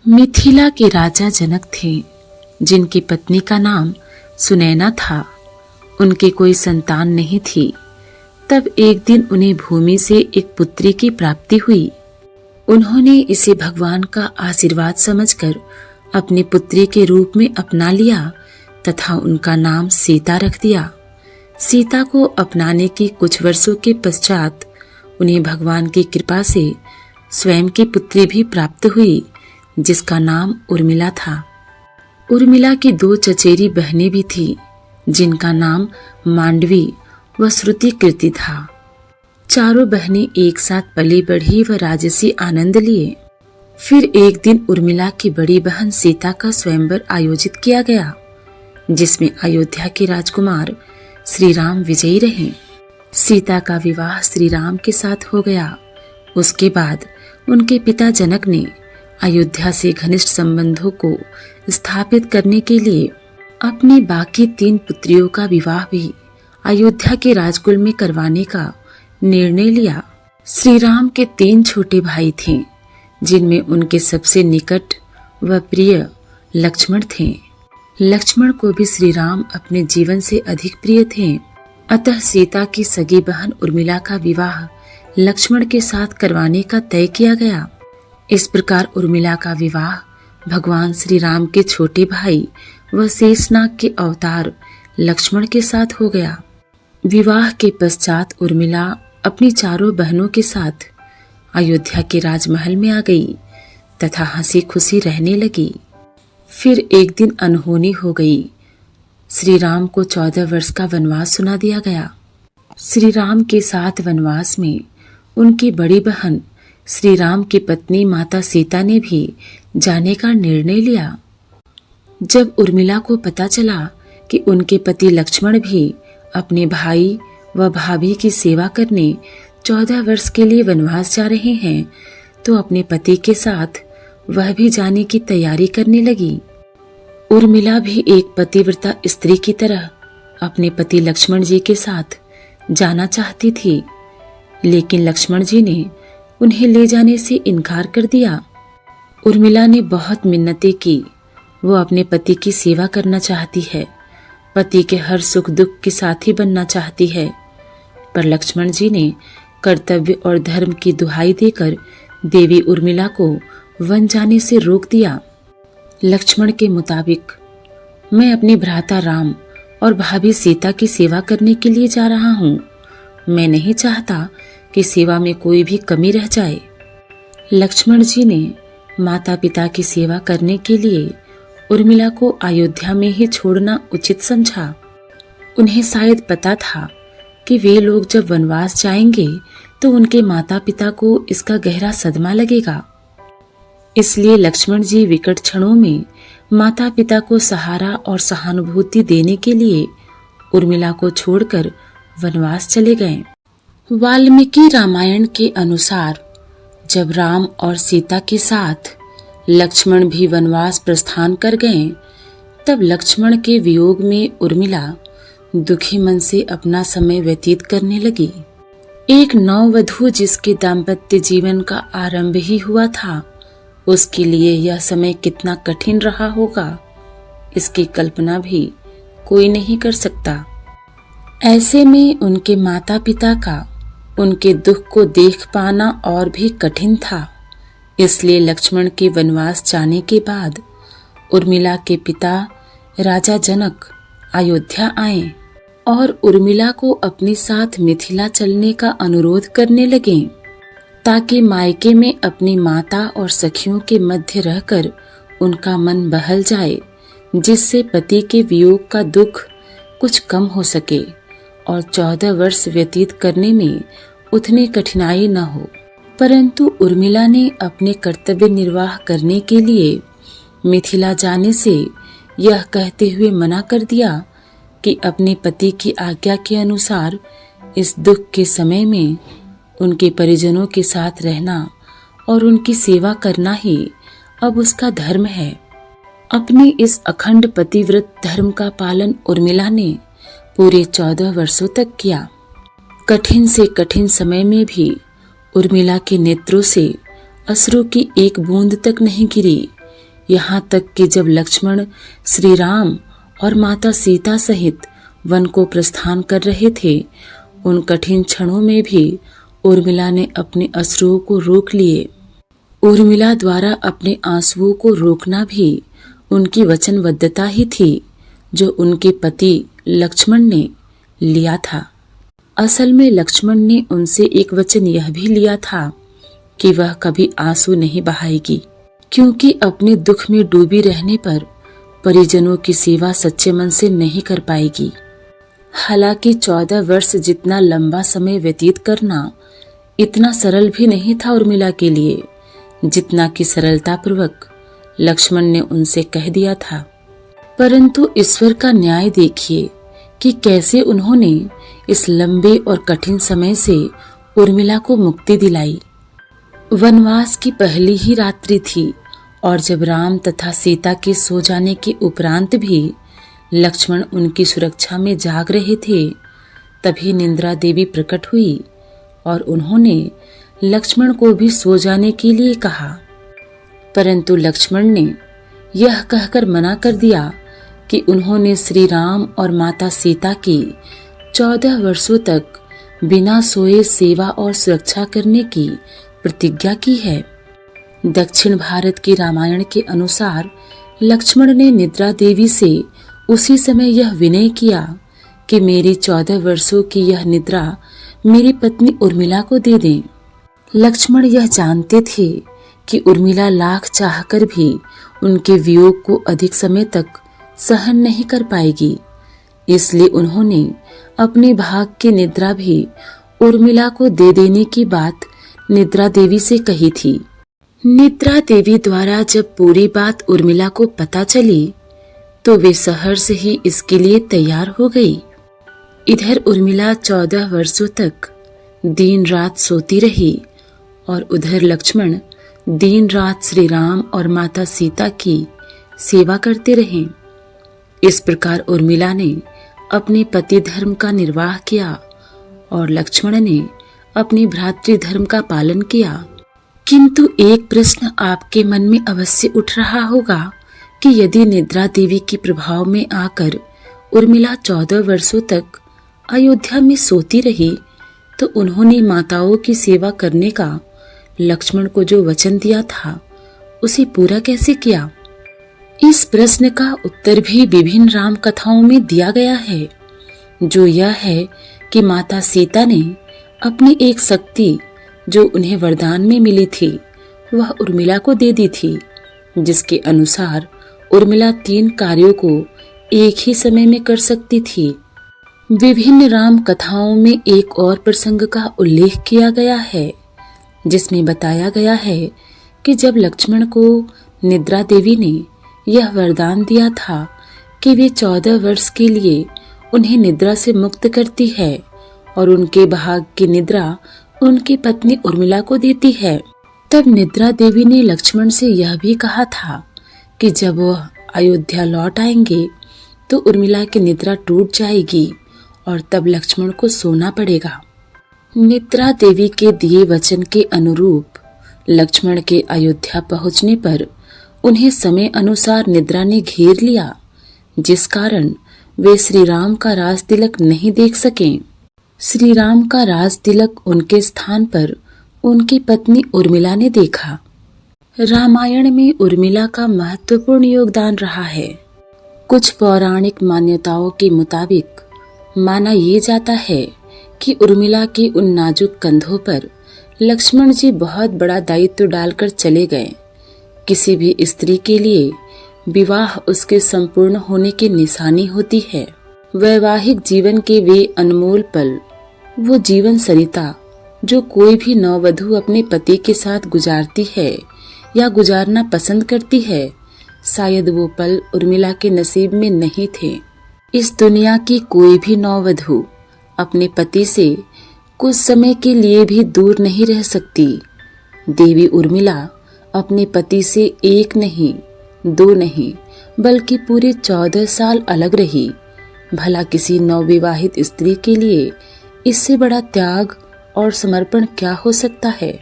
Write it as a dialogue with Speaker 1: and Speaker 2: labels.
Speaker 1: मिथिला के राजा जनक थे, जिनकी पत्नी का नाम सुनैना था। उनके कोई संतान नहीं थी। तब एक दिन उन्हें भूमि से एक पुत्री की प्राप्ति हुई। उन्होंने इसे भगवान का आशीर्वाद समझकर अपनी पुत्री के रूप में अपना लिया तथा उनका नाम सीता रख दिया। सीता को अपनाने के कुछ वर्षों के पश्चात उन्हें भगवान की कृपा से स्वयं की पुत्री भी प्राप्त हुई, जिसका नाम उर्मिला था। उर्मिला की 2 चचेरी बहनें भी थीं, जिनका नाम मांडवी व श्रुति कीर्ति था। चारों बहनें एक साथ पली बढ़ी व राजसी आनंद लिए। फिर एक दिन उर्मिला की बड़ी बहन सीता का स्वयंवर आयोजित किया गया, जिसमें अयोध्या के राजकुमार श्री राम विजयी रहे। सीता का विवाह श्री राम के साथ हो गया। उसके बाद उनके पिता जनक ने अयोध्या से घनिष्ठ संबंधों को स्थापित करने के लिए अपनी बाकी 3 पुत्रियों का विवाह भी अयोध्या के राजकुल में करवाने का निर्णय लिया। श्री राम के 3 छोटे भाई थे, जिनमें उनके सबसे निकट व प्रिय लक्ष्मण थे। लक्ष्मण को भी श्री राम अपने जीवन से अधिक प्रिय थे। अतः सीता की सगी बहन उर्मिला का विवाह लक्ष्मण के साथ करवाने का तय किया गया। इस प्रकार उर्मिला का विवाह भगवान श्री राम के छोटे भाई व शेषनाग के अवतार लक्ष्मण के साथ हो गया। विवाह के पश्चात उर्मिला अपनी चारों बहनों के साथ अयोध्या के राजमहल में आ गई तथा हंसी खुशी रहने लगी। फिर एक दिन अनहोनी हो गई। श्री राम को 14 वर्ष का वनवास सुना दिया गया। श्री राम के साथ वनवास में उनकी बड़ी बहन श्री राम की पत्नी माता सीता ने भी जाने का निर्णय लिया। जब उर्मिला को पता चला कि उनके पति लक्ष्मण भी अपने भाई व भाभी की सेवा करने 14 वर्ष के लिए वनवास जा रहे हैं, तो अपने पति के साथ वह भी जाने की तैयारी करने लगी। उर्मिला भी एक पतिव्रता स्त्री की तरह अपने पति लक्ष्मण जी के साथ जाना चाहती थी, लेकिन लक्ष्मण जी ने उन्हें ले जाने से इनकार कर दिया। उर्मिला ने बहुत मिन्नतें की। वो अपने पति की सेवा करना चाहती है, पति के हर सुख दुख की साथी बनना चाहती है, पर लक्ष्मण जी ने कर्तव्य और धर्म की दुहाई देकर देवी उर्मिला को वन जाने से रोक दिया। लक्ष्मण के मुताबिक, मैं अपने भ्राता राम और भाभी सीता की सेवा करने के लिए जा रहा हूँ। मैं नहीं चाहता कि सेवा में कोई भी कमी रह जाए। लक्ष्मण जी ने माता पिता की सेवा करने के लिए उर्मिला को अयोध्या में ही छोड़ना उचित समझा। उन्हें शायद पता था कि वे लोग जब वनवास जाएंगे तो उनके माता पिता को इसका गहरा सदमा लगेगा। इसलिए लक्ष्मण जी विकट क्षणों में माता पिता को सहारा और सहानुभूति देने के लिए उर्मिला को छोड़कर वनवास चले गए। वाल्मीकि रामायण के अनुसार जब राम और सीता के साथ लक्ष्मण भी वनवास प्रस्थान कर गए, तब लक्ष्मण के वियोग में उर्मिला दुखी मन से अपना समय व्यतीत करने लगी। एक नववधू जिसके दाम्पत्य जीवन का आरंभ ही हुआ था, उसके लिए यह समय कितना कठिन रहा होगा, इसकी कल्पना भी कोई नहीं कर सकता। ऐसे में उनके माता पिता का उनके दुख को देख पाना और भी कठिन था। इसलिए लक्ष्मण के वनवास जाने के बाद उर्मिला के पिता राजा जनक अयोध्या आए और उर्मिला को अपने साथ मिथिला चलने का अनुरोध करने लगे, ताकि मायके में अपनी माता और सखियों के मध्य रहकर उनका मन बहल जाए, जिससे पति के वियोग का दुख कुछ कम हो सके और 14 वर्ष व्यतीत करने में उतनी कठिनाई न हो। परंतु उर्मिला ने अपने कर्तव्य निर्वाह करने के लिए मिथिला जाने से यह कहते हुए मना कर दिया कि अपने पति की आज्ञा के अनुसार इस दुख के समय में उनके परिजनों के साथ रहना और उनकी सेवा करना ही अब उसका धर्म है। अपने इस अखंड पतिव्रत धर्म का पालन उर्मिला ने पूरे 14 वर्षों तक किया। कठिन से कठिन समय में भी उर्मिला के नेत्रों से अश्रु की एक बूंद तक नहीं गिरी। यहाँ तक कि जब लक्ष्मण श्री राम और माता सीता सहित वन को प्रस्थान कर रहे थे, उन कठिन क्षणों में भी उर्मिला ने अपने अश्रुओं को रोक लिए। उर्मिला द्वारा अपने आंसुओं को रोकना भी उनकी वचनबद्धता ही थी, जो उनके पति लक्ष्मण ने लिया था। असल में लक्ष्मण ने उनसे एक वचन यह भी लिया था कि वह कभी आंसू नहीं बहाएगी, क्योंकि अपने दुख में डूबी रहने पर परिजनों की सेवा सच्चे मन से नहीं कर पाएगी। हालांकि 14 वर्ष जितना लंबा समय व्यतीत करना इतना सरल भी नहीं था उर्मिला के लिए, जितना कि सरलतापूर्वक लक्ष्मण ने उनसे कह दिया था। परंतु ईश्वर का न्याय देखिए कि कैसे उन्होंने इस लंबे और कठिन समय से उर्मिला को मुक्ति दिलाई। वनवास की पहली ही रात्रि थी और जब राम तथा सीता के सो जाने के उपरांत भी लक्ष्मण उनकी सुरक्षा में जाग रहे थे, तभी निंद्रा देवी प्रकट हुई और उन्होंने लक्ष्मण को भी सो जाने के लिए कहा। परंतु लक्ष्मण ने यह कहकर मना कर दिया कि उन्होंने श्री राम और माता सीता की 14 वर्षों तक बिना सोए सेवा और सुरक्षा करने की प्रतिज्ञा की है। दक्षिण भारत के रामायण के अनुसार लक्ष्मण ने निद्रा देवी से उसी समय यह विनय किया कि मेरी 14 वर्षों की यह निद्रा मेरी पत्नी उर्मिला को दे दें। लक्ष्मण यह जानते थे कि उर्मिला लाख चाहकर भी उनके वियोग को अधिक समय तक सहन नहीं कर पाएगी, इसलिए उन्होंने अपने भाग की निद्रा भी उर्मिला को दे देने की बात निद्रा देवी से कही थी। निद्रा देवी द्वारा जब पूरी बात उर्मिला को पता चली तो वे सहर्ष ही इसके लिए तैयार हो गई। इधर उर्मिला 14 वर्षों तक दिन रात सोती रही और उधर लक्ष्मण दिन रात श्री राम और माता सीता की सेवा करते रहे। इस प्रकार उर्मिला ने अपने पति धर्म का निर्वाह किया और लक्ष्मण ने अपने भ्रातृ धर्म का पालन किया। किंतु एक प्रश्न आपके मन में अवश्य उठ रहा होगा कि यदि निद्रा देवी के प्रभाव में आकर उर्मिला 14 वर्षों तक अयोध्या में सोती रही, तो उन्होंने माताओं की सेवा करने का लक्ष्मण को जो वचन दिया था उसे पूरा कैसे किया? इस प्रश्न का उत्तर भी विभिन्न राम कथाओं में दिया गया है, जो यह है कि माता सीता ने अपनी एक शक्ति जो उन्हें वरदान में मिली थी वह उर्मिला को दे दी थी, जिसके अनुसार उर्मिला 3 कार्यों को एक ही समय में कर सकती थी। विभिन्न राम कथाओं में एक और प्रसंग का उल्लेख किया गया है, जिसमें बताया गया है कि जब लक्ष्मण को निद्रा देवी ने यह वरदान दिया था कि वे 14 वर्ष के लिए उन्हें निद्रा से मुक्त करती है और उनके भाग की निद्रा उनकी पत्नी उर्मिला को देती है, तब निद्रा देवी ने लक्ष्मण से यह भी कहा था कि जब वह अयोध्या लौट आएंगे तो उर्मिला की निद्रा टूट जाएगी और तब लक्ष्मण को सोना पड़ेगा। निद्रा देवी के दिए वचन के अनुरूप लक्ष्मण के अयोध्या पहुंचने पर उन्हें समय अनुसार निद्रा ने घेर लिया, जिस कारण वे श्री राम का राज तिलक नहीं देख सके। श्री राम का राज तिलक उनके स्थान पर उनकी पत्नी उर्मिला ने देखा। रामायण में उर्मिला का महत्वपूर्ण योगदान रहा है। कुछ पौराणिक मान्यताओं के मुताबिक माना ये जाता है कि उर्मिला के उन नाजुक कंधों पर लक्ष्मण जी बहुत बड़ा दायित्व डालकर चले गए। किसी भी स्त्री के लिए विवाह उसके संपूर्ण होने की निशानी होती है। वैवाहिक जीवन के वे अनमोल पल, वो जीवन सरिता जो कोई भी नववधु अपने पति के साथ गुजारती है या गुजारना पसंद करती है, शायद वो पल उर्मिला के नसीब में नहीं थे। इस दुनिया की कोई भी नववधु अपने पति से कुछ समय के लिए भी दूर नहीं रह सकती। देवी उर्मिला अपने पति से 1 नहीं 2 नहीं बल्कि पूरे 14 साल अलग रही। भला किसी नवविवाहित स्त्री के लिए इससे बड़ा त्याग और समर्पण क्या हो सकता है।